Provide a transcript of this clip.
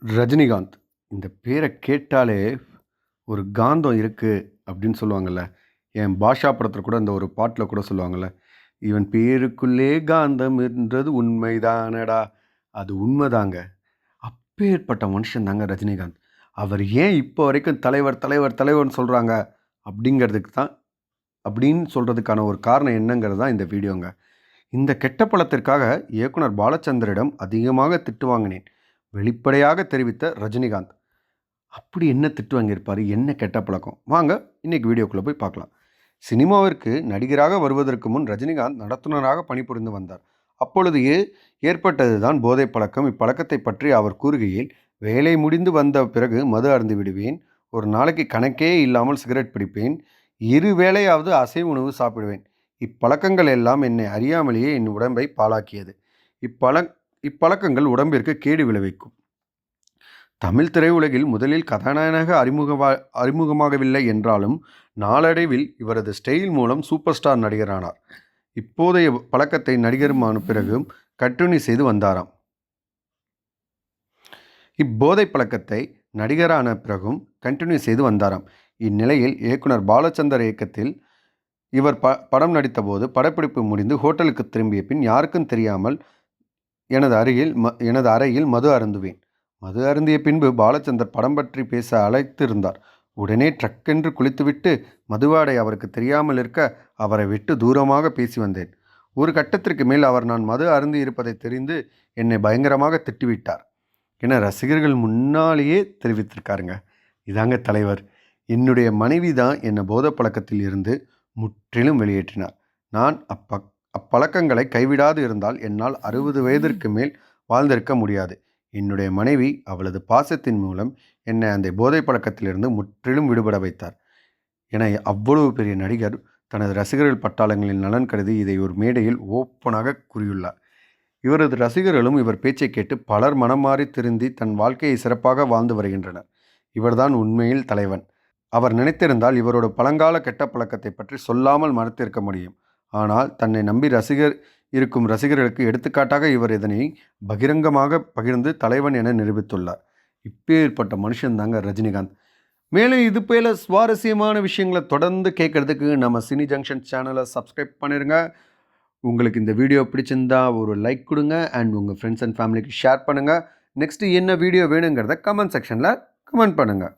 ரஜினிகாந்த். இந்த பேர கேட்டாலே ஒரு காந்தம் இருக்கு அப்படின்னு சொல்லுவாங்கல்ல. என் பாஷா படத்துல கூட இந்த ஒரு பாட்டுல கூட சொல்லுவாங்கல்ல. "இவன் பேருக்குள்ளே காந்தம் என்றது உண்மைதானடா." அது உண்மதாங்க. அப்பேற்பட்ட மனுஷன் தாங்க ரஜினிகாந்த். அவர் ஏன் இப்போ வரைக்கும் தலைவர், தலைவர், தலைவர்ன்னு சொல்றாங்க அப்படிங்கிறதுக்கு தான் அப்படின்னு சொல்றதுக்கான ஒரு காரணம் என்னங்கிறது தான் இந்த வீடியோங்க. இந்த கெட்ட பழத்திற்காக இயக்குனர் பாலச்சந்தரிடம் அதிகமாக திட்டு வாங்கினேன். வெளிப்படையாக தெரிவித்த ரஜினிகாந்த். அப்படி என்ன திட்டு வாங்கியிருப்பாரு? என்ன கெட்ட பழக்கம்? வாங்க இன்னைக்கு வீடியோக்குள்ள போய் பார்க்கலாம். சினிமாவிற்கு நடிகராக வருவதற்கு முன் ரஜினிகாந்த் நடத்துனராக பணிபுரிந்து வந்தார். அப்பொழுது ஏற்பட்டது தான் போதை பழக்கம். இப்பழக்கத்தை பற்றி அவர் கூறுகையில், வேலை முடிந்து வந்த பிறகு மது அருந்தி விடுவேன். ஒரு நாளைக்கு கணக்கே இல்லாமல் சிகரெட் பிடிப்பேன். 2 வேளையாவது அசைவ உணவு சாப்பிடுவேன். இப்பழக்கங்கள் எல்லாம் என்னை அறியாமலேயே என் உடம்பை பாழாக்கியது. இப்பழக்கங்கள் உடம்பிற்கு கேடு விளைவிக்கும். தமிழ் திரையுலகில் முதலில் கதாநாயகனாக அறிமுகமாகவில்லை என்றாலும் நாளடைவில் இவரது ஸ்டைல் மூலம் சூப்பர் ஸ்டார் நடிகரானார். இப்போதைய பழக்கத்தை நடிகருமான பிறகும் கண்டினியூ செய்து வந்தாராம். இப்போதை பழக்கத்தை நடிகரான பிறகும் கண்டினியூ செய்து வந்தாராம். இந்நிலையில் இயக்குனர் பாலச்சந்தர் இயக்கத்தில் இவர் படம் நடித்தபோது படப்பிடிப்பு முடிந்து ஹோட்டலுக்கு திரும்பிய பின் யாருக்கும் தெரியாமல் எனது அறையில் மது அருந்துவேன். மது அருந்திய பின்பு பாலச்சந்தர் படம் பற்றி பேச அழைத்திருந்தார். உடனே ட்ரக்கென்று குளித்துவிட்டு மதுவாடை அவருக்கு தெரியாமல் இருக்க அவரை விட்டு தூரமாக பேசி வந்தேன். ஒரு கட்டத்திற்கு மேல் அவர் நான் மது அருந்தி இருப்பதை தெரிந்து என்னை பயங்கரமாக திட்டிவிட்டார் என ரசிகர்கள் முன்னாலேயே தெரிவித்திருக்காருங்க. இதாங்க தலைவர். என்னுடைய மனைவி தான் என்னை போதை பழக்கத்தில் இருந்து முற்றிலும் வெளியேற்றினார். நான் அப்பழக்கங்களை கைவிடாது இருந்தால் என்னால் 60 வயதிற்கு மேல் வாழ்ந்திருக்க முடியாது. என்னுடைய மனைவி அவளது பாசத்தின் மூலம் என்னை அந்த போதை பழக்கத்திலிருந்து முற்றிலும் விடுபட வைத்தார் என அவ்வளவு பெரிய நடிகர் தனது ரசிகர்கள் பட்டாளங்களின் நலன் கருதி இதை ஒரு மேடையில் ஓப்பனாக கூறியுள்ளார். இவரது ரசிகர்களும் இவர் பேச்சை கேட்டு பலர் மனம் மாறி திருந்தி தன் வாழ்க்கையை சிறப்பாக வாழ்ந்து வருகின்றனர். இவர்தான் உண்மையில் தலைவன். அவர் நினைத்திருந்தால் இவரோட பழங்கால கெட்ட பழக்கத்தை பற்றி சொல்லாமல் மறைத்திருக்க முடியும். ஆனால் தன்னை நம்பி இருக்கும் ரசிகர்களுக்கு எடுத்துக்காட்டாக இவர் இதனை பகிரங்கமாக பகிர்ந்து தலைவன் என நிரூபித்துள்ளார். இப்பேற்பட்ட மனுஷன் தாங்க ரஜினிகாந்த். மேலும் இது போல சுவாரஸ்யமான விஷயங்களை தொடர்ந்து கேட்கறதுக்கு நம்ம சினி ஜங்ஷன் சேனலை சப்ஸ்கிரைப் பண்ணிடுங்க. உங்களுக்கு இந்த வீடியோ பிடிச்சிருந்தா ஒரு லைக் கொடுங்க அண்ட் உங்கள் ஃப்ரெண்ட்ஸ் அண்ட் ஃபேமிலிக்கு ஷேர் பண்ணுங்கள். நெக்ஸ்ட்டு என்ன வீடியோ வேணுங்கிறத கமெண்ட் செக்ஷனில் கமெண்ட் பண்ணுங்கள்.